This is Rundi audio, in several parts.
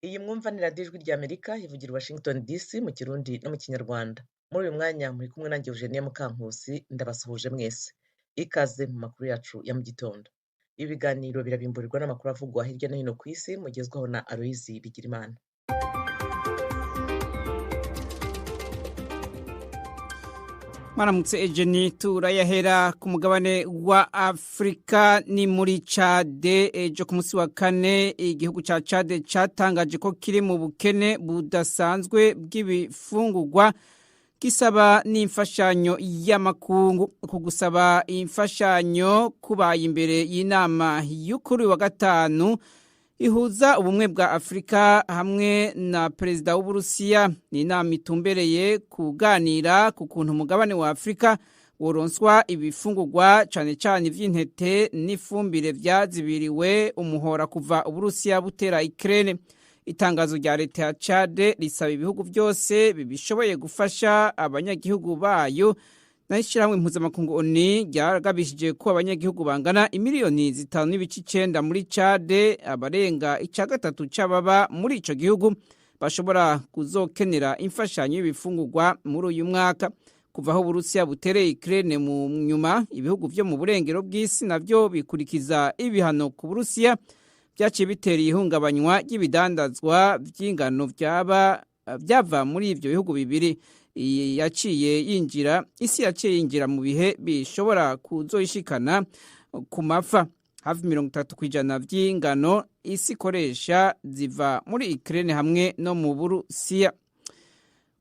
Iyi mwumva ni radiyo ijwi ry'Amerika ivugira i Washington DC mu Kirundi no mu Kinyarwanda. Muri uyu mwanya muri kumwe nanjye Eugenie Mukankusi, ndabasuhuje mwese. Ikaze mu makuru yacu ya mu gitondo. Ibi biganiro birabimburirwa n'amakuru avugwa hirya no hino ku isi, mugezwaho na Aloyizi Bigirimana. Maramutse Ejeni, turayahera ku mugabane wa Afrika ni muri Chade. Ejo ku munsi wa kane igihugu ca Chade catangaje ko kiri mu bukene budasanzwe bw'ibifungurwa, gisaba n'imfashanyo y'amakungu. Ku gusaba imfashanyo kubaye imbere y'inama y'ukuri wa gatanu ihuza ubumwe bwa Afrika hamwe na perezida w'Uburusiya. Ni inama itumbereye kuganira ku kuntu umugabane wa Afrika woronswa ibifungurwa cane cane ivy'intete n'ifumbire vyazibiriwe umuhora kuva Uburusiya butera Ukraine. Itangazo rya leta ya Chade risaba ibihugu byose bibishoboye gufasha abanyagihugu bayo. N'ishirahamwe mpuzamakungu ONU ryaragabishije ko abanyagihugu bangana imiliyoni 5.9 muri Chade, abarenga 1/3 c'ababa muri ico gihugu bashobora kuzokenera imfashanyo y'ibifungurwa muri uyu mwaka. Kuva aho Uburusiya butereye Ukraine mu nyuma, ibihugu vyo mu burengero bw'isi navyo bikurikiza ibihano ku Burusiya byaciye bitera ihungabanywa ry'ibidandazwa vy'ingano vyava muri ivyo bihugu bibiri. Isi yaciye yinjira mu bihe bishobora kuzoyishikana ku mafa. Hafi 30% vy'ingano isi ikoresha ziva muri Ukraine hamwe no mu Burusiya.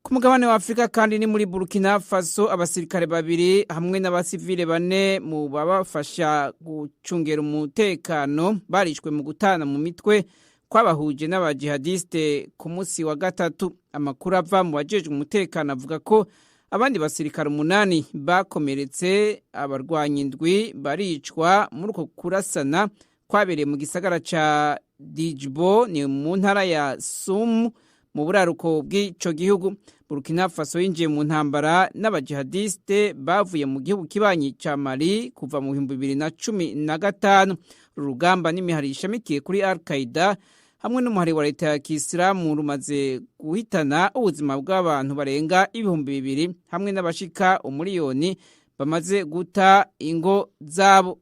Ku mugabane wa Afrika kandi ni muri Burkina Faso, abasirikare babiri hamwe n'abasivile 4 mu babafasha gucungera umutekano barishwe mu gutana mu mitwe kwabahuje n'abajihadiste ku munsi wa gatatu. Amakuru ava mu bajejwe umutekano avuga ko abandi basirikare 8 bakomeretse, abarwanyi 7 baricwa muri uko kurasana kwabereye mu gisagara ca Djibouti ni mu ntara ya Soum mu buraruko bw'ico gihugu. Burkina Faso yinjiye mu ntambara n'abajihadiste bavuye mu gihugu kibanyi ca Mali kuva mu 2015. Urugamba n'imihari ishamikiye kuri Al-Qaeda hamwe n'umuhari wa leta ya Kisilamu rumaze guhitana ubuzima bw'abantu barenga 2,000 hamwe n'abashika 1,000,000 bamaze guta ingo zabo.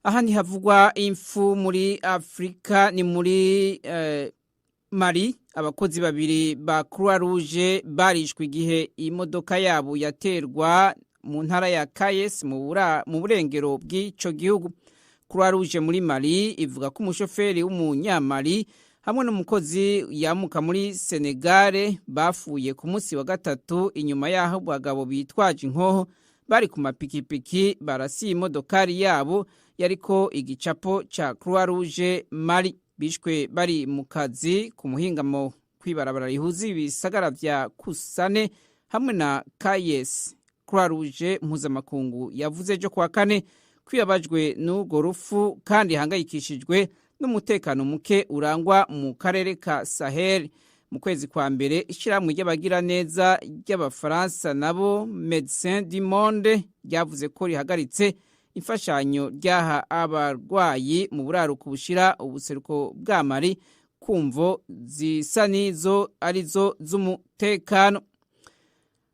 Ahandi havugwa imfu muri Afrika ni muri Mali. Abakozi babiri ba Croix Rouge barishwe igihe imodoka yabo yaterwa mu ntara ya Kayes mu burengero bw'ico gihugu. Croix Rouge muri Mali ivuga ko umushoferi w'umunyamali hamwe n'umukozi yamuka muri Senegal bafuye ku munsi wa gatatu inyuma yaho abagabo bitwaje inkoho bari ku mapikipiki barasiye imodokari yabo yariko igicapo ca Croix Rouge Mali. Bishwe bari mu kazi ku muhingamo kwibarabara rihuza ibisagara vya Kusane hamwe na Kayes. Croix Rouge mpuzamakungu yavuze ejo kuwa kane kwiyabajwe n'urwo rupfu kandi hangayikishijwe n'umutekano muke urangwa mu karere ka Sahel. Mu kwezi kwa mbere ishirahamwe ry'abagira neza ry'Abafaransa nabo Médecins du Monde ryavuze ko rihagaritse imfashanyo ryaha abarwayi mu buraruko bushira ubuseruko bwa Mali kumvo zisa nizo arizo z'umutekano.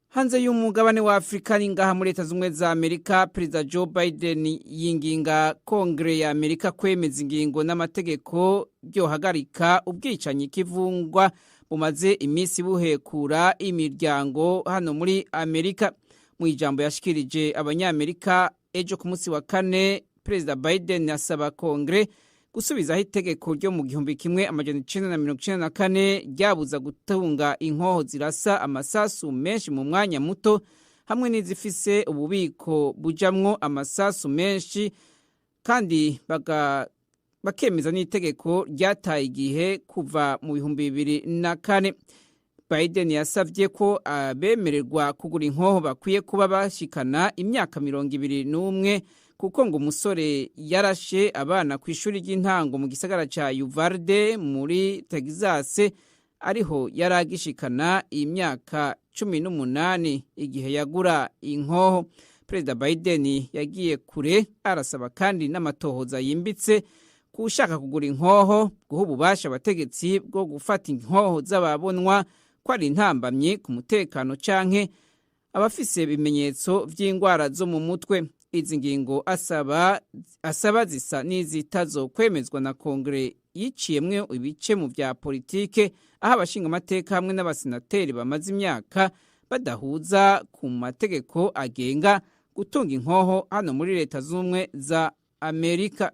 Hanze y'umugabane wa Afrika ni ngaha muri Leta Zunze za Amerika, Perezida Joe Biden yinginga Kongre ya Amerika kwemeza ingingo n'amategeko byohagarika ubwicanyi kivungwa bumaze imisi buhekura imiryango hano muri Amerika. Mu ijambo yashikirije abanyamerika ejo ku munsi wa kane, Perezida Biden asaba Kongre gusubizaho itegeko ryo mu 1994 ryabuza gutunga inkoho zirasa amasasu menshi mu mwanya muto hamwe n'izifise ububiko bujamwo amasasu menshi, kandi bakemeza n'itegeko ryataye igihe kuva mu 2004. Biden yasavye ko abemererwa kugura inkoho bakwiye kuba bashikana imyaka 21 kuko ngo umusore yarashe abana ku ishuri ry'intango mu gisagara ca Uvalde muri Texas ariho yaragishikana imyaka 18 igihe yagura inkoho. Perezida Biden yagiye kure, arasaba kandi n'amatohoza yimbitse kushaka kugura inkoho, guha ububasha abategetsi bwo gufata inkoho z'ababonwa ko ari intambamyi ku mutekano canke abafise ibimenyetso vy'ingwara zo mu mutwe. Izi ngingo asaba zisa n'izitazokwemezwa na Kongere yiciyemwe ibice mu vya politike, aho abashinga amateka hamwe n'abasenateri bamaze imyaka badahuza ku mategeko agenga gutunga inkoho hano muri Leta Zunze za Amerika.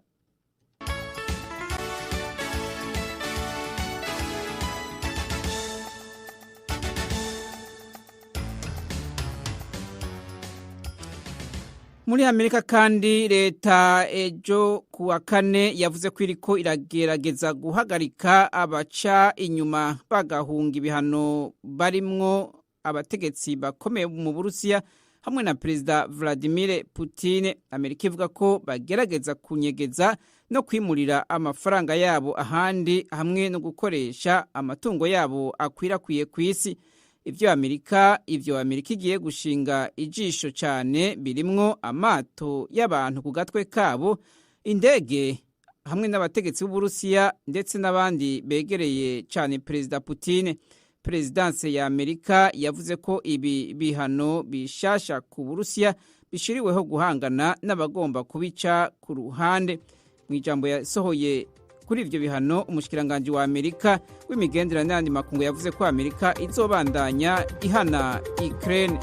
Muri Amerika kandi leta ejo kuwa kane yavuze ko iriko iragerageza guhagarika abaca inyuma bagahunga ibihano barimwo abategetsi bakomeye mu Burusiya hamwe na Perezida Vladimir Putin. Amerika ivuga ko bagerageza kunyegeza no kwimurira amafaranga yabo ahandi hamwe no gukoresha amatungo yabo akwirakwiye ku isi. Ivyo Amerika igiye gushinga ijisho cyane birimwo amato y'abantu ku gatwe kabo, indege hamwe n'abategetsi b'Uburusiya ndetse n'abandi begereye cyane Perezida Putin. Presidence ya Amerika yavuze ko ibi bihano bishasha ku Burusiya bishiriweho guhangana n'abagomba kubica ku ruhande. Mu ijambo yasohoye kuri ivyo bihano, umushikiranganje wa Amerika w'imigenderanire n'andi makungu yavuze ko Amerika izobandanya ihana Ukraine.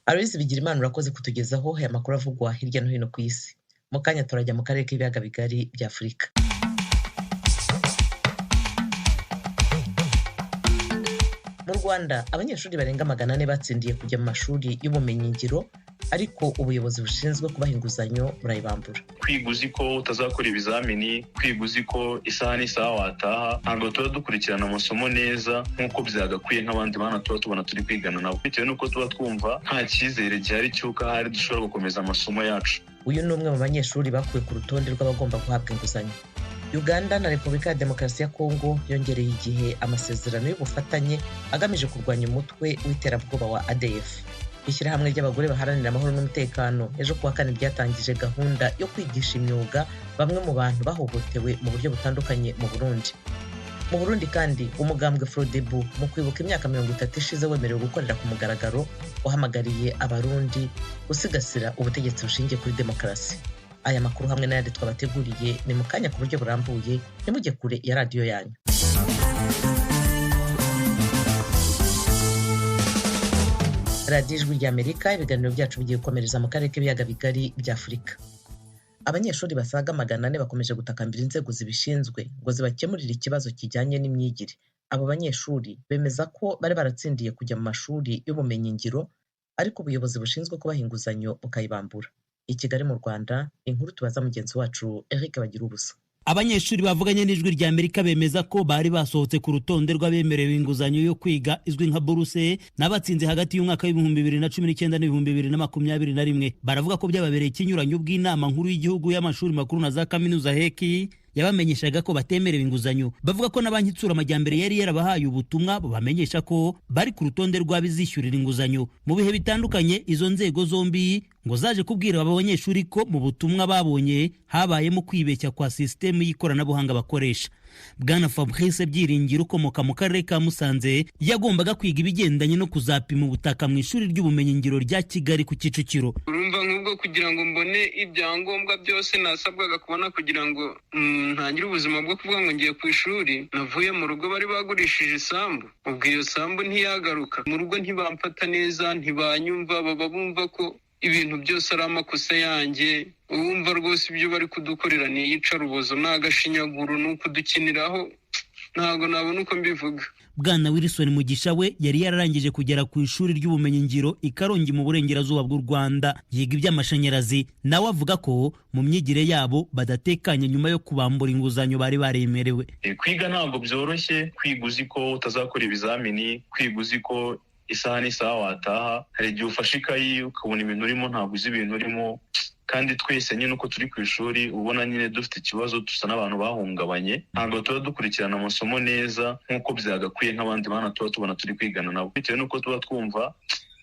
Aloys Bigirimana urakoze kutugezaho aya makuru avugwa hirya no hino ku isi. Mu kanya turajya mu karere k'ibiyaga bigari bya Afurika. Mu Rwanda abanyeshuri barenga 400 batsindiye kujya mu mashuri y'ubumenyingiro, ariko ubuyobozi bushinzwe kubaha inguzanyo burayibambura. Kwiga uzi ko utazakora ibizamini, kwiga uzi ko isaha n'isaha wataha, ntabwo tuba dukurikirana amasomo neza nk'uko byagakwiye nk'abandi bana tuba tubona turi kwigana nabo, bitewe n'uko tuba twumva nta cyizere gihari cy'uko ahari dushobora gukomeza amasomo yacu. Uyu ni umwe mu banyeshuri bakuwe ku rutonde rw'abagomba guhabwa inguzanyo. Uganda na Repubulika ya Demokarasi ya Kongo yongereye igihe amasezerano y'ubufatanye agamije kurwanya umutwe w'iterabwoba wa ADF. Ishyirahamwe ry'abagore baharanira amahoro n'umutekano ejo kuwa kane ryatangije gahunda yo kwigisha imyuga bamwe mu bantu bahohotewe mu buryo butandukanye mu Burundi. Mu Burundi kandi umugambwe Frodebu mu kwibuka imyaka 30 ishize wemerewe gukorera ku mugaragaro wahamagariye abarundi gusigasira ubutegetsi bushingiye kuri demokarasi. Aya makuru hamwe n'ayandi twabateguriye ni mu kanya ku buryo burambuye, nimujye kure ya radiyo yanyu. Radiyo Ijwi ry'Amerika, ibiganiro byacu bigiye gukomereza mu karere k'ibiyaga bigari bya Afurika. Abanyeshuri basaga 400 bakomeje gutakambira inzego zibishinzwe ngo zibakemurire ikibazo kijyanye n'imyigire. Abo banyeshuri bemeza ko bari baratsindiye kujya mu mashuri y'ubumenyingiro, ariko ubuyobozi bushinzwe kubaha inguzanyo bukayibambura. I Kigali mu Rwanda, inkuru tubaza mugenzi wacu Eric Bagirubusa. Abanyeshuri bavuganye n'Ijwi ry'Amerika bemeza ko bari basohotse ku rutonde rw'abemerewe inguzanyo yo kwiga izwi nka buruse n'abatsinze hagati y'umwaka w'2019 n'2021. Baravuga ko byababereye ikinyuranyo bw'inama nkuru y'igihugu y'amashuri makuru na za kaminuza heki yabamenyeshaga ko batemerewe inguzanyo. Bavuga ko na banki itsura amajyambere yari yarabahaye ubutumwa bubamenyesha ko bari ku rutonde rw'abizishyurira inguzanyo. Mu bihe bitandukanye izo nzego zombi ngo zaje kubwira aba banyeshuri ko mu butumwa babonye habayemo kwibeshya kwa systeme y'ikoranabuhanga bakoresha. Bwana Fabrice Byiringiro ukomoka mu karere ka Musanze yagombaga kwiga ibigendanye no kuzapima ubutaka mu ishuri ry'ubumenyingiro rya Kigali ku Kicukiro. Urumva nk'ubwo kugira ngo mbone ibyangombwa byose nasabwaga kubona kugira ngo ntangire ubuzima bwo kuvuga ngo ngiye ku ishuri, navuye mu rugo bari bagurishije isambu. Ubwo iyo sambu ntiyagaruka mu rugo, ntibamfata neza, ntibanyumva, baba bumva ko ibintu byose ari amakosa yanjye. Uwumva rwose ibyo bari kudukorera ni iyicarubozo, n'agashinyaguro, n'ukudukiniraho, ntabwo nabona uko mbivuga. Bwana Wilson Mugisha we yari yararangije kugera ku ishuri ry'ubumenyingiro i Karongi mu burengerazuba bw'u Rwanda, yiga iby'amashanyarazi. Nawe avuga ko mu myigire yabo badatekanye nyuma yo kubambura inguzanyo bari baremerewe. Kwiga ntabwo byoroshye, kwiga uzi ko utazakora ibizamini, kwiga uzi ko isaha n'isaha wataha, hari igihe ufashe ikayi ukabona ibintu urimo ntabwo uzi ibintu urimo, kandi twese nyine uko turi ku ishuri ubona nyine dufite ikibazo, dusa n'abantu bahungabanye, ntabwo tuba dukurikirana amasomo neza nk'uko byagakwiye nk'abandi bana tuba tubona turi kwigana nabo, bitewe n'uko tuba twumva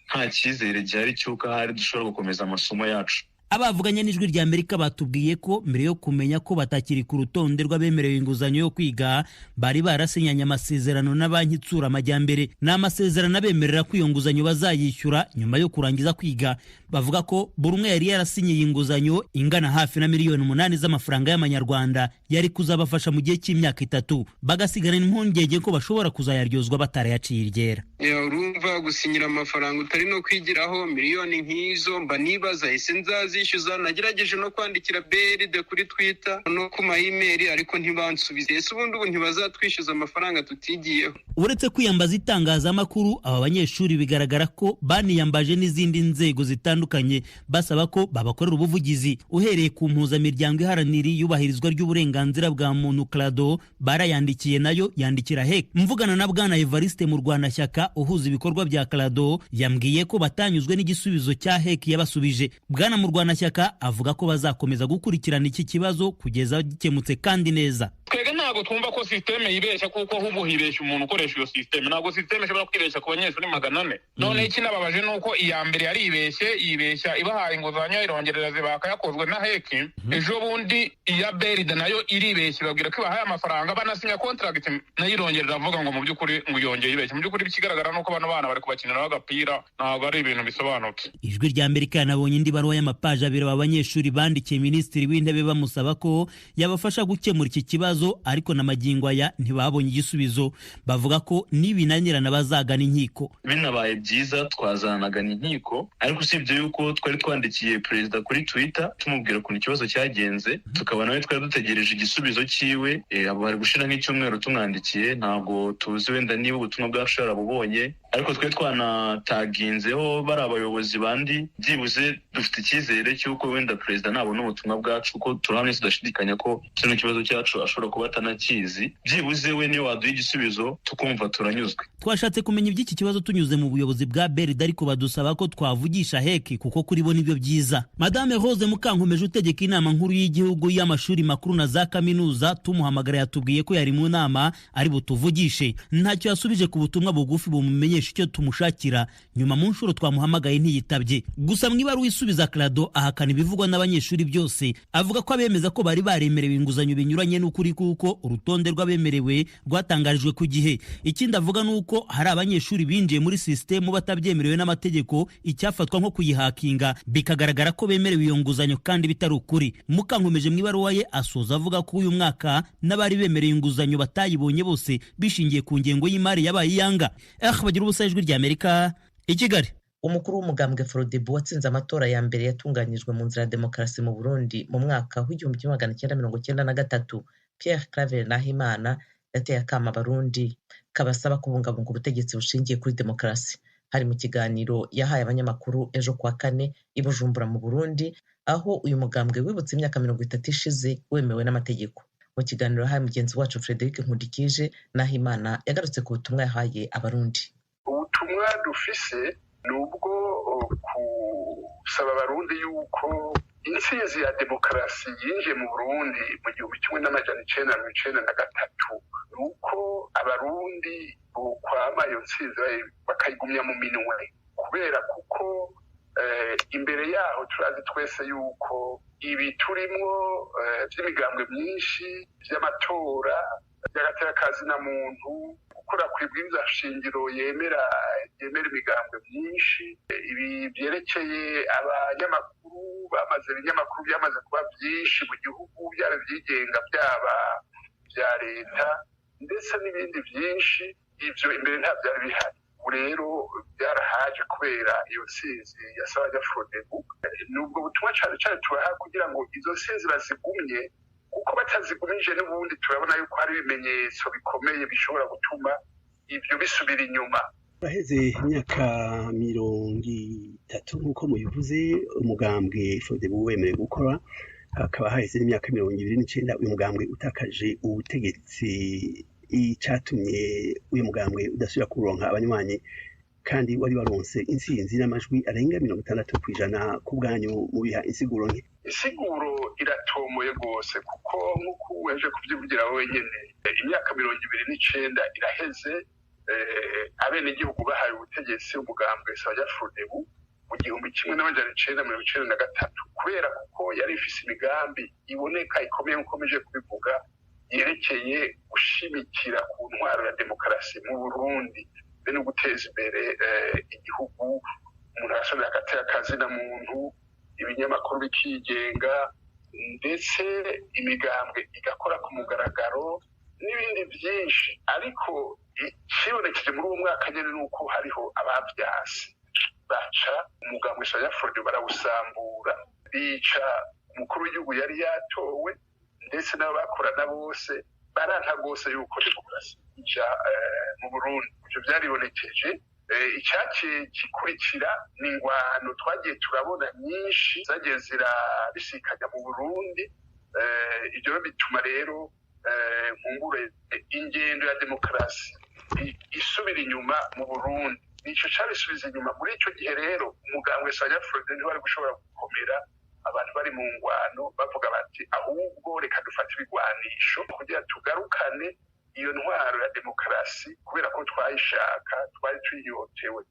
nta cyizere gihari cy'uko ahari dushobora gukomeza amasomo yacu. Abavuganye n'ijwi rya Amerika batubwiye ko mbere yo kumenya ko batakiri ku rutonde rw'abemerewe inguzanyo yo kwiga bari barasinyanye amasezerano na banki itsura amajyambere. Ni amasezerano abemerera ko iyo nguzanyo bazayishyura nyuma yo kurangiza kwiga. Bavuga ko buri umwe yari yarasinyiye inguzanyo ingana hafi na miliyoni 8 z'amafaranga y'amanyarwanda yari kuzabafasha mu gihe cy'imyaka 3, bagasigana impungenge ko bashobora kuzayaryozwa batarayaciye iryera. Urumva gusinyira amafaranga utari no kwigiraho miliyoni nk'izo, mba nibaza ese nzazishyuza. Nagerageje no kwandikira BRD kuri Twitter no ku ma-email ariko ntibansubize. Ese ubundi ubu ntibazatwishyuza amafaranga tutigiyeho? Uretse kwiyambaza itangazamakuru, aba banyeshuri bigaragara ko baniyambaje n'izindi nzego zitandukanye basaba ko babakorera ubuvugizi. Uhereye ku mpuzamiryango iharanira iyubahirizwa ry'uburenganzira bwa muntu CRADO, barayandikiye nayo yandikira HEC. Mvugana na Bwana Evariste mu Rwanashyaka uhuza ibikorwa bya CRADO, yambwiye ko batanyuzwe n'igisubizo cya HEC yabasubije. Bwana mu Rwanashyaka avuga ko bazakomeza gukurikirana iki kibazo kugeza gikemutse kandi neza. Twebwe ntabwo twumva ko systeme yibeshya, kuko ahubwo hibeshya umuntu ukoresha iyo systeme. Ntabwo systeme ishobora kwibeshya ku banyeshuri 400. None ikinababaje nuko iya mbere yari yibeshya ibahaye inguzanyo irongerera zibaka yakozwe na HEC. Ejo bundi iya BRD nayo iribeshya babwira ko ibahaye amafaranga, banasinya contract nayo irongerera avuga ngo mu by'ukuri ngo yongeye ibeshya. Mu by'ukuri bikigaragara nuko bano bana bari kubakinira agapira, ntabwo ari ibintu bisobanutse. Ijwi rya Amerika yanabonye indi baruwa y'amapaje 2 abanyeshuri bandikiye Minisitiri w'Intebe bamusaba ko yabafasha gukemura iki kibazo, ariko na magingo aya ntibabonye igisubizo. Bavuga ko nibinanirana bazagana inkiko. Binabaye byiza twazanagana inkiko, ariko usibye yuko twari twandikiye perezida kuri Twitter tumubwira ukuntu ikibazo cyagenze, tukaba nawe twari dutegereje igisubizo cyiwe. Bari gushira nk'icyumweru tumwandikiye, ntabwo tuzi wenda niba ubutumwa bwacu yarabubonye, ariko twe twanataginzeho bari abayobozi bandi. Byibuze dufite icyizere cy'uko wenda perezida nabona ubutumwa bwacu, kuko turahamwe tudashidikanya ko kino kibazo cyacu ashobora kuba atanakizi. Byibuze we niyo waduha igisubizo tukumva turanyuzwe. Twashatse kumenya iby'iki kibazo tunyuze mu buyobozi bwa BRD, ariko badusaba ko twavugisha HEC kuko kuri bo nibyo byiza. Madame Rose Mukankomeje utegeka inama nkuru y'igihugu y'amashuri makuru na za kaminuza, tumuhamagara yatubwiye ko yari mu nama ari butuvugishe. Ntacyo yasubije ku butumwa bugufi bumumenyesha icyo tumushakira. Nyuma mu nshuro twamuhamagaye ntiyitabye. Gusa mu ibaruwa isubiza CRADO ahakana ibivugwa n'abanyeshuri byose. Avuga ko abemeza ko bari baremerewe inguzanyo binyuranye n'ukuri, kuko urutonde rw'abemerewe rwatangarijwe ku gihe. Ikindi avuga nuko hari abanyeshuri binjiye muri system batabyemerewe n'amategeko, icyafatwa nko kuyihakinga, bikagaragara ko bemerewe iyo nguzanyo kandi bitari ukuri. Mukankomeje mu ibaruwa ye asoza avuga ko uyu mwaka n'abari bemereye inguzanyo batayibonye bose, bishingiye ku ngengo y'imari yabaye iyanga. Bagira ubusa, Ijwi rya Amerika i Kigali. Umukuru w'umugambwe Frodebu watsinze amatora ya mbere yatunganyijwe mu nzira ya demokarasi mu Burundi mu mwaka w'1993, Pierre Claver Nahimana yateye akama Abarundi kabasaba kubungabunga ubutegetsi bushingiye kuri demokarasi. Hari mu kiganiro yahaye abanyamakuru ejo kuwa kane i Bujumbura mu Burundi, aho uyu mugambwe wibutse imyaka 30 ishize wemewe n'amategeko. Mu kiganiro yahaye mugenzi wacu Frederic Nkundikije, Nahimana yagarutse ku butumwa yahaye Abarundi. Ubutumwa dufise nubwo gusaba Abarundi yuko intsinzi ya demokarasi yinjiye mu Burundi mu 1993, nuko Abarundi bokwama iyo ntsinzi bakayigumya mu minwe, kubera kuko imbere yaho turazi twese yuko ibi turimo by'imigambwe myinshi, by'amatora, by'agateka na muntu, gukora kwibwiriza shingiro yemera imigambwe myinshi, ibi byerekeye abanyamakuru ibinyamakuru byamaze kuba byinshi mu gihugu, byaba byigenga byaba bya leta, ndetse n'ibindi byinshi. Ibyo imbere nta byari bihari. Rero byarahaje kubera iyo nsinzi yasaba ya Frodebu. Nubwo butumwa cyane cyane tubaha kugira ngo izo nsinzi bazigumye, kuko batazigumije n'ubundi turabona yuko hari ibimenyetso bikomeye bishobora gutuma ibyo bisubira inyuma. Baheze imyaka 30 nk'uko mubivuze umugambwe Frodebu wemerewe gukora, hakaba haheze imyaka 29 uyu mugambwe utakaje ubutegetsi. Icyatumye uyu mugambwe udasubira kuronka abanywanyi kandi wari waronse intsinzi n'amajwi arenga 60% ku bwanyu mu biha insiguro nke. insiguro iratomoye rwose kuko nk'uko weje kubyivugira wenyine imyaka 29 iraheze abenegihugu bahaye ubutegetsi umugambwe Sawanya-Frodebu mu 1993 kubera kuko yari ifise imigambi iboneka ikomeye nkomeje kubivuga yerekeye gushimikira ku ntwaro ya demokarasi mu Burundi be no guteza imbere igihugu umuntu arashobora agatera akazi na muntu ibinyamakuru bikigenga ndetse imigambwe igakora ku mugaragaro n'ibindi byinshi ariko ikibonekeje muri uwo mwaka nyene nuko hariho abavyasi baca umugambwe Sawanya-Frodebu barawusambura bica umukuru w'igihugu yari yatowe ndetse n'abakorana bose baranka rwose yuko demokarasi ija mu Burundi ivyo vyaribonekeje icyaciye gikurikira ni ingwano twagiye turabona nyinshi zagiye zirabisikanya mu Burundi ibyo bituma rero nkungure ingendo ya demokarasi isubira inyuma mu Burundi nico cabisubiza inyuma muri ico gihe rero umugambwe Sawanya-Frodebu wari gushobora gukomera abantu bari mu ngwano bavuga bati ahubwo reka dufate ibigwanisho kugira tugarukane iyo ntwaro ya demokarasi kubera ko twayishaka twari tuyiyotewe.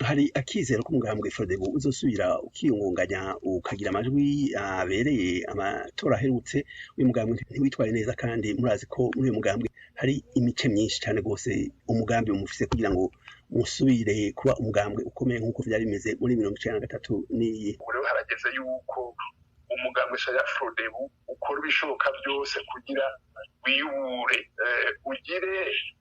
Hari akizero ko umugambwe Frodebu uzosubira ukiyungunganya ukagira amajwi abereye amatora aherutse uyu mugambwe ntiwitwaye neza kandi murazi ko muri uyu mugambwe hari imice myinshi cyane rwose umugambi umufise kugira ngo musubire kuba umugambwe ukomeye nk'uko vyari bimeze muri 1993 n'iyi rero harageze yuko umugambwe Sawanya-Frodebu ukora ibishoboka byose kugira wiyubure ugire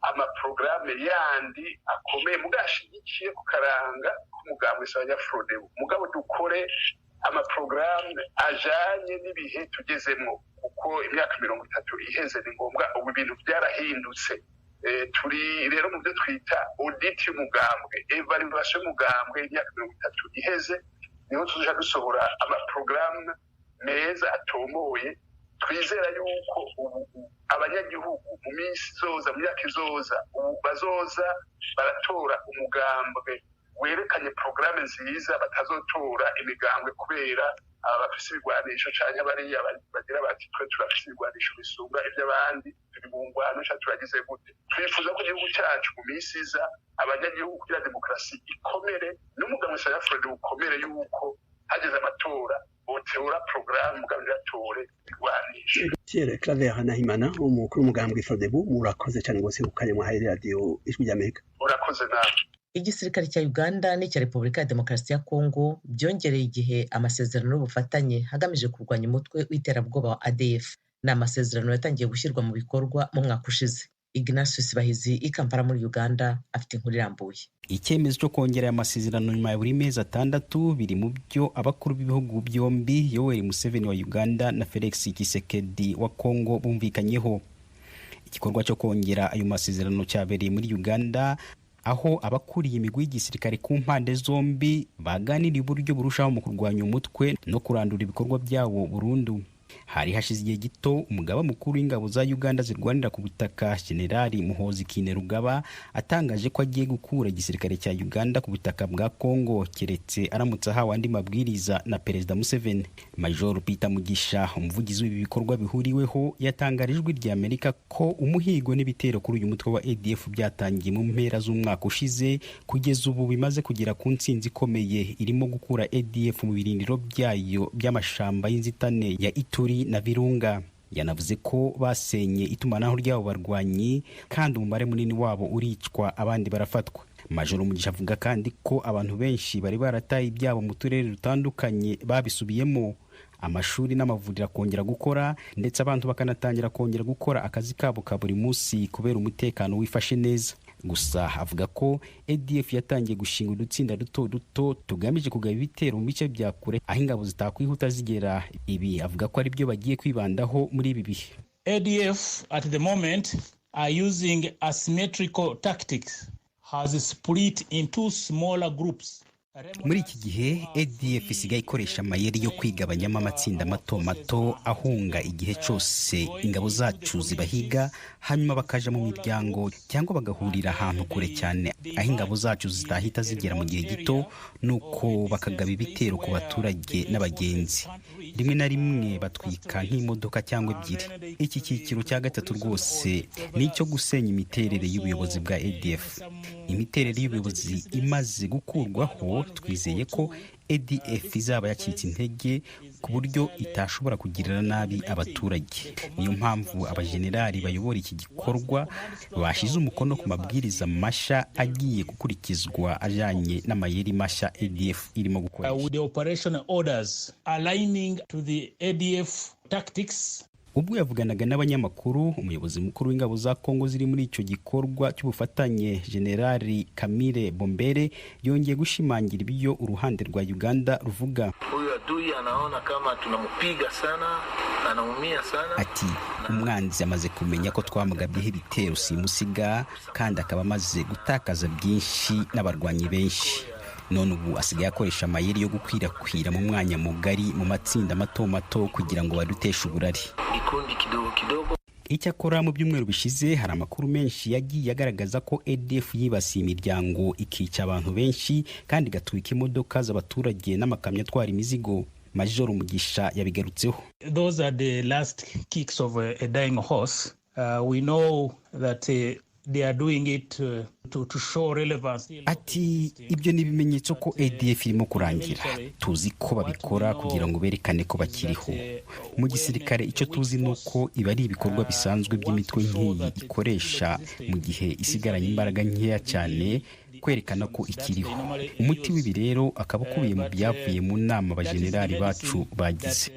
amaprograme yandi akomeye mugashigikiye ku karanga k'umugambwe Sawanya-Frodebu mugabo dukore amaprograme ajanye n'ibihe tugezemo kuko imyaka 30 iheze ni ngombwa ubu ibintu byarahindutse turi rero mu byo twita audit y'umugambwe evaluation y'umugambwe imyaka 30 iheze niho tuja dusohora amaprograme meza atomoye twizera yuko abanyagihugu mu minsi izoza mu myaka izoza bazoza baratora umugambwe werekanye programe nziza batazotora imigambwe kubera abafise ibigwanisho canke bariya bagira bati twe turafise ibigwanisho bisumba ivy'abandi turi mu ngwano ca turagize gute twifuza ko igihugu cyacu mu minsi iza abanyagihugu kugira demokarasi ikomere n'umugambwe Sawanya-Frodebu ukomere yuko hageze amatora boteura programme mugambiratore igwanisha. Thierry Claver Nahimana umukuru w'umugambwe Frodebu murakoze cyane gose ukanywa hari radio Ijwi ry'Amerika. Urakoze nawe. Igisirikare cya Uganda n'icya Repubulika ya Demokarasi ya Kongo byongereye igihe amasezerano y'ubufatanye hagamije kurwanya umutwe w'iterabwoba wa ADF. Ni amasezerano yatangiye gushyirwa mu bikorwa mu mwaka ushize. Ignatius Bahizi i Kampala muri Uganda afite inkuru irambuye. Icyemezo cyo kongera amasezerano nyuma ya buri mezi 6 biri mu byo abakuru b'ibihugu byombi Yoweri Museveni wa Uganda na Felix Tshisekedi wa Kongo bumvikanyeho. Igikorwa cyo kongera ayo masezerano cyabereye muri Uganda aho abakuriye imigwi y'igisirikare ku mpande zombi baganiriye uburyo burushaho mu kurwanya umutwe no kurandura ibikorwa byawo burundu. Hari hashize igihe gito umugaba mukuru w'ingabo za Uganda zirwanira ku butaka Generali Muhoozi Kainerugaba atangaje ko agiye gukura igisirikare cya Uganda ku butaka bwa Kongo keretse aramutse ahawe andi mabwiriza na Perezida Museveni. Major Peter Mugisha umuvugizi w'ibi bikorwa bihuriweho yatangarijwe Ijwi ry'Amerika ko umuhigo n'ibitero kuri uyu mutwe wa ADF byatangiye mu mpera z'umwaka ushize kugeza ubu bimaze kugera ku ntsinzi ikomeye irimo gukura ADF mu birindiro byayo by'amashamba y'inzitane ya Ituri na Virunga. Yanavuze ko basenye itumanaho ryabo barwanyi kandi umubare munini wabo uricwa abandi barafatwa. Major Mugisha avuga kandi ko abantu benshi bari barataye ibyabo mu turere rutandukanye babisubiyemo, amashuri n'amavuriro kongera gukora ndetse abantu bakanatangira kongera gukora akazi kabo ka buri munsi kubera umutekano wifashe neza. Gusa avuga ko ADF yatangiye gushinga udutsinda duto tugamije kugaba ibitero mu bice bya kure aho ingabo zitakwihuta zigera. Ibi avuga ko ari byo bagiye kwibandaho muri ibi bihe. ADF at the moment are using asymmetrical tactics, has split into smaller groups. Muri iki gihe ADF isigaye ikoresha amayeri yo kwigabanyamo amatsinda mato mato ahunga igihe cyose ingabo zacu zibahiga, hanyuma bakaja mu miryango cyangwa bagahurira ahantu kure cyane aho ingabo zacu zitahita zigera mu gihe gito, nuko bakagaba ibitero ku baturage n'abagenzi. rimwe na rimwe batwika nk'imodoka cyangwa ebyiri. Iki cyiciro cya gatatu rwose ni icyo gusenya imiterere y'ubuyobozi bwa ADF. Imiterere y'ubuyobozi imaze gukurwaho, twizeye ko ADF izaba yacitse intege ku buryo itashobora kugirira nabi abaturage. Niyo mpamvu abajenerali bayobora iki gikorwa bashize umukono ku mabwiriza masha agiye gukurikizwa ajanye n'amayeri masha ADF irimo gukora. With the operational orders aligning to the ADF tactics. Ubwo yavuganaga n'abanyamakuru, umuyobozi mukuru w'ingabo za Kongo ziri muri icyo gikorwa cy'ubufatanye Generali Camille Bombere yongeye gushimangira ibyo uruhande rwa Uganda ruvuga. Huyu adui anaona kama tunamupiga sana, anaumia sana. Ati umwanzi amaze kumenya ko twamugabyeho ibitero simusiga kandi akaba amaze gutakaza byinshi n'abarwanyi benshi. None ubu asigaye akoresha amayeri yo gukwirakwira mu mwanya mugari mu matsinda mato mato kugira ngo baduteshe uburari. Icyakora mu byumweru bishize hari amakuru menshi yagiye agaragaza ko ADF yibasiye imiryango ikica abantu benshi kandi igatwika imodoka z'abaturage n'amakamyo atwara imizigo. Major Mugisha yabigarutseho. Those are the last kicks of a dying horse. We know that they are doing it to show relevance. Ati ibyo ni ibimenyetso ko ADF irimo kurangira. Tuzi ko babikora kugira ngo berekane ko bakiriho. Mu gisirikare icyo tuzi nuko iba ari ibikorwa bisanzwe by'imitwe nk'iyi ikoresha mu gihe isigaranye imbaraga nkeya cyane kwerekana ko ikiriho. Umuti w'ibi rero akaba ukubiye mu byavuye mu nama abajenerali bacu bagize.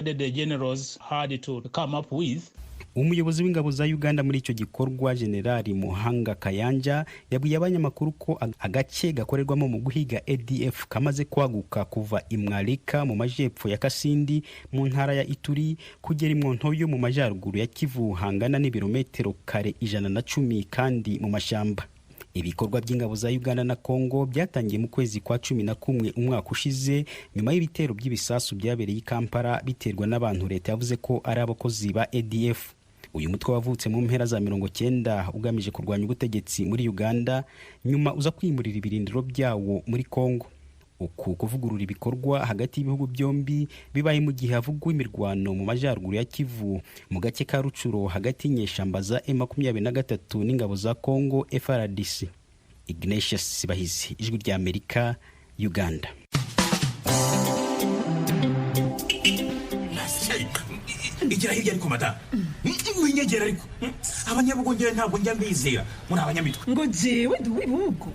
Umuyobozi w'ingabo za Uganda muri icyo gikorwa Generali Muhanga Kayanja yabwiye abanyamakuru ko agace gakorerwamo mu guhiga ADF kamaze kwaguka kuva Imwalika mu majepfo ya Kasindi mu ntara ya Ituri kugera Imwontoyo mu majaruguru ya Kivu hangana n'ibirometero kare 110 kandi mu mashamba. Ibikorwa by'ingabo za Uganda na Kongo byatangiye mu kwezi kwa 11 umwaka ushize nyuma y'ibitero by'ibisasu byabereye i Kampala biterwa n'abantu leta yavuze ko ari abakozi ba ADF. Uyu mutwe wavutse mu mpera za 90 ugamije kurwanya ubutegetsi muri Uganda nyuma uza kwimurira ibirindiro byawo muri Kongo. Uku kuvugurura ibikorwa hagati y'ibihugu byombi bibaye mu gihe havugwa imirwano mu majaruguru ya Kivu mu gace ka Rucuro hagati y'inyeshamba za M23 n'ingabo za Kongo FARDC. Ignatius Sibahizi, Ijwi rya Amerika, Uganda. Igira hirya ariko mata. Winyegera ariko. Abanyabugongera ntabwo njya mbizera. Muri abanyamitwe. Ngo jewe nduwibugo.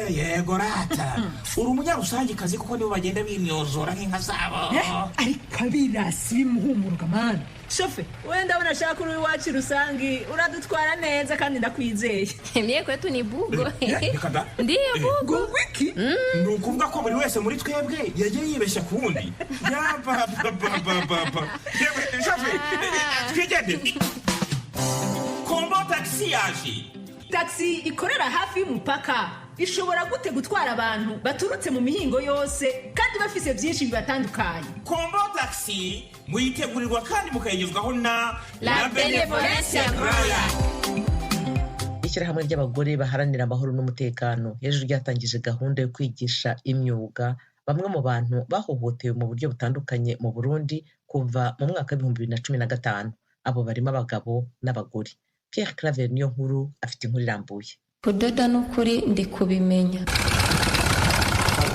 Yego rata. Uri umunyarusangi kazi kuko nibo bagenda bimyozora nk'inka zabo. Ariko abirasi bimuhumuruka man. Shofe, wenda ndabona shaka uri wacu rusangi uradutwara neza kandi ndakwizeye. Mie kwetu ni bugo. Ndiye bugo. Wiki? Nukuvuga ko buri wese muri twebwe yagiye yibeshya kuwundi. Ya baba. Shofe, twigende. Kombo taxi yaje. Taxi ikorera hafi y'umupaka. Ishobora gute gutwara abantu baturutse mu mihingo yose kandi bafise byinshi bibatandukanye. Kombo taxi muyitegurirwa kandi mukayigezwaho na La Benevolencia Royal. Ishyirahamwe ry'abagore baharanira amahoro n'umutekano hejuru ryatangije gahunda yo kwigisha imyuga bamwe mu bantu bahohotewe mu buryo butandukanye mu Burundi kuva mu mwaka wa 2015. Abo barimo abagabo n'abagore. Pierre Claver niyo nkuru afite inkuru irambuye. Kudoda n'ukuri ndi kubimenya.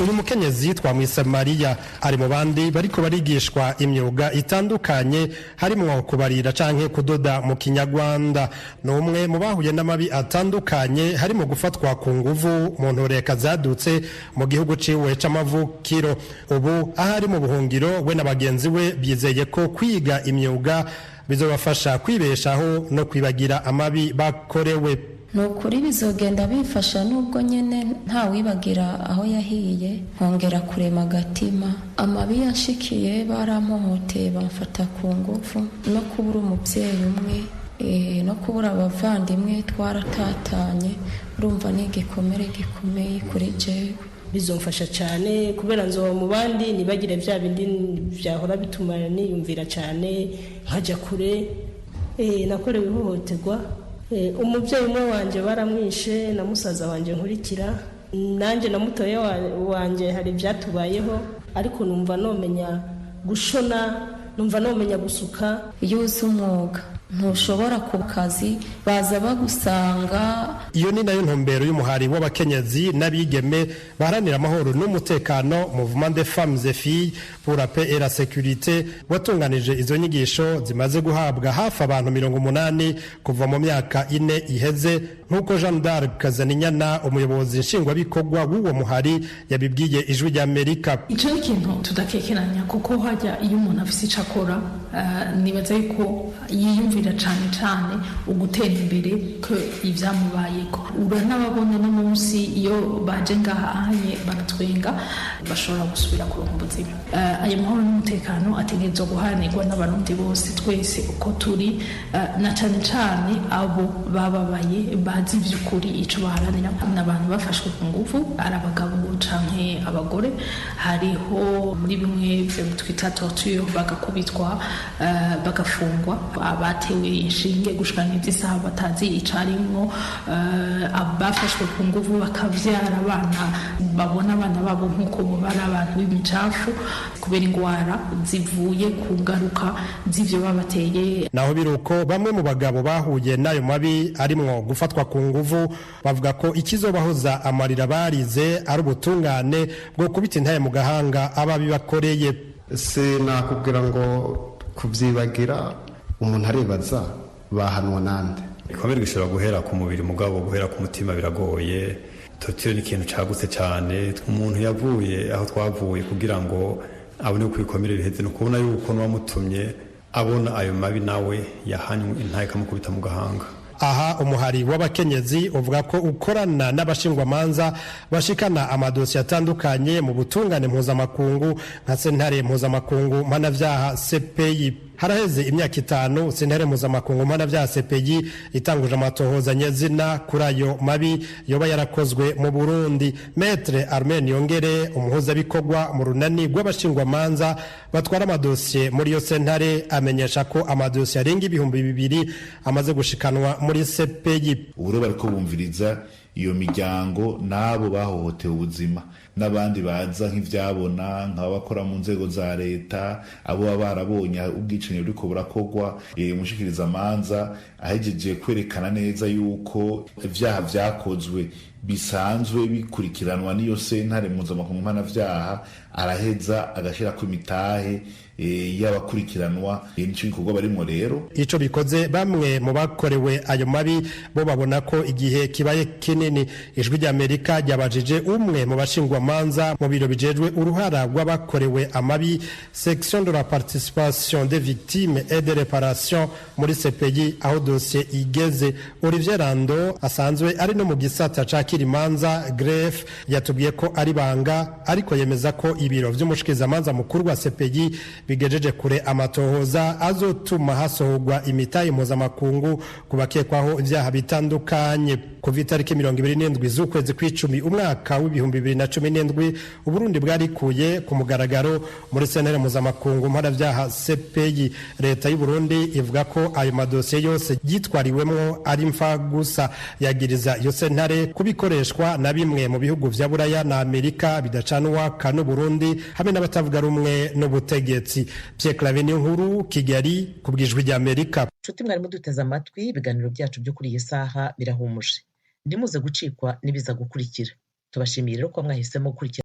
Uyu mukenyezi yitwa Mwisamariya ari mu bandi bariko barigishwa imyuga itandukanye harimo kubarira canke kudoda mu Kinyarwanda. N'umwe mu bahuye n'amabi atandukanye harimo gufatwa ku nguvu mu ntoreka zadutse mu gihugu ciwe c'amavukiro. Ubu ahari mu buhungiro we na bagenzi we bizeye ko kwiga imyuga bizobafasha kwibeshaho no kwibagira amabi bakorewe. Nukuri bizogenda bifasha nubwo nyene nta wibagira aho yahiye nkongera kurema agatima. Amabi yanshikiye baramuhoteye bamfata ku ngufu no kubura umuvyeyi umwe no kubura abavandimwe twaratatanye. Urumva ni igikomere gikomeye kuri jewe. Bizomfasha cyane kubera nzo mu bandi nibagire vya bindi vyahora bituma niyumvira cyane nkajya kure. Nakorewe ihohoterwa. Umubyeyi umwe wanje baramwishe na musaza wanje nkurikira nanje na mutoya wanje hari byatubayeho ariko numva nomenya gushona numva nomenya gusuka. Iyo uzi umwuga ntushobora ku kazi baza bagusanga. Iyo ni nayo ntumbero y'umuhari w'abakenyezi n'abigeme baharanira amahoro n'umutekano Mouvement des femmes et filles pour la paix et la sécurité watunganije izo nyigisho zimaze guhabwa hafi abantu 80 kuva mu myaka 4 iheze nk'uko Jean d'Arc Kazaninyana umuyobozi nshingwabikorwa w'uwo muhari yabibwiye Ijwi ry'Amerika. Ico ni ikintu tudakekeranya kuko hajya iyo umuntu afise ico akora nibaza yuko yiyumvira cane ugutera imbere ko ivyamubayeko. Uranababona no munsi iyo baje ngahanye baratwenga bashobora gusubira kuronka ubuzima. Ayo mahoro n'umutekano ategerezwa guhanirwa n'abarundi bose twese uko turi na cane abo bababaye bazi ivy'ukuri ico baharanira. N'abantu bafashwe ku nguvu ari abagabo canke abagore, hariho muri bimwe twita torture bagakubitwa bagafungwa, abatewe inshinge gushikana ivy'isaha batazi icarimwo, abafashwe ku nguvu bakavyara abana babona abana babo nk'uko bari abantu b'imicafu kubera ingwara zivuye ku ngaruka z'ivyo babateye. Naho biruko bamwe mu bagabo bahuye n'ayo mabi arimwo gufatwa ku nguvu bavuga ko ikizobahoza amarira barize ari ubutungane bwo kubita intaye mu gahanga ababibakoreye. Sinakubwira ngo kubyibagira umuntu aribaza bahanwa nande. Ikomere gishobora guhera ku mubiri mugabo guhera ku mutima biragoye. Torture ni ikintu cagutse cyane. Umuntu yavuye aho twavuye kugira ngo abone uko ikomere biheze no kubona yuko n'uwamutumye abona ayo mabi nawe yahanywe intaye kamukubita mu gahanga. Aha umuhari w'abakenyezi uvuga ko ukorana n'abashingwamanza bashikana amadosiye atandukanye mu butungane mpuzamakungu nka sentare mpuzamakungu mpanavyaha CPI. Haraheze imyaka 5 sentare mpuzamakungu mpanavyaha CPI itanguje amatohoza nyezina kuri ayo mabi yoba yarakozwe mu Burundi. Maître Armen Yongere umuhuzabikorwa mu runani rw'abashingwamanza batwara amadosiye muri yo sentare amenyesha ko amadosiye arenga 2,000 amaze gushikanwa muri CPI. Ubu bariko bumviriza iyo miryango nabo bahohotewe ubuzima n'abandi baza nk'ivyabona nk'abakora mu nzego za leta abo barabonye ubwicanyi buriko burakorwa umushikiriza amanza ahejeje kwerekana neza yuko ivyaha vyakozwe bisanzwe bikurikiranwa n'iyo sentare mpuzamakungu mpanavyaha araheza agashirako imitahe y'abakurikiranwa nico gikorwa barimo rero. Ico bikoze bamwe mu bakorewe ayo mabi bo babona ko igihe kibaye kinini. Ijwi ry'Amerika ryabajije umwe mu bashingwamanza mu biro bijejwe uruhara rw'abakorewe amabi section de la participation des victimes et de réparation muri CPI aho dossier igeze. Olivier Rando asanzwe ari no mu gisata ca kirimanza greffe yatubwiye ko ari banga ariko yemeza ko ibiro vy'umushikizamanza mukuru wa CPI bigejeje kure amatohoza azotuma hasohorwa imitahe mpuzamakungu ku bakekwaho ivyaha bitandukanye. Kuva itariki 27 z'ukwezi kw'icumi umwaka w'2017 Uburundi bwarikuye ku mugaragaro muri sentare mpuzamakungu mpanavyaha CPI. Leta y'u Burundi ivuga ko ayo madosiye yose yitwariwemwo ari mfa gusa, yagiriza iyo sentare kubikoreshwa na bimwe mu bihugu vya Buraya na Amerika bidacanwa kanu Burundi hamwe n'abatavuga rumwe n'ubutegetsi. Pierre Claver Nkuru, Kigali, kubw'Ijwi ry'Amerika. Nshuti mwari muduteze amatwi, ibiganiro byacu byo kuri iyi saha birahumuje. Ndimuze gucikwa n'ibiza gukurikira. Tubashimiye rero ko mwahisemo gukurikira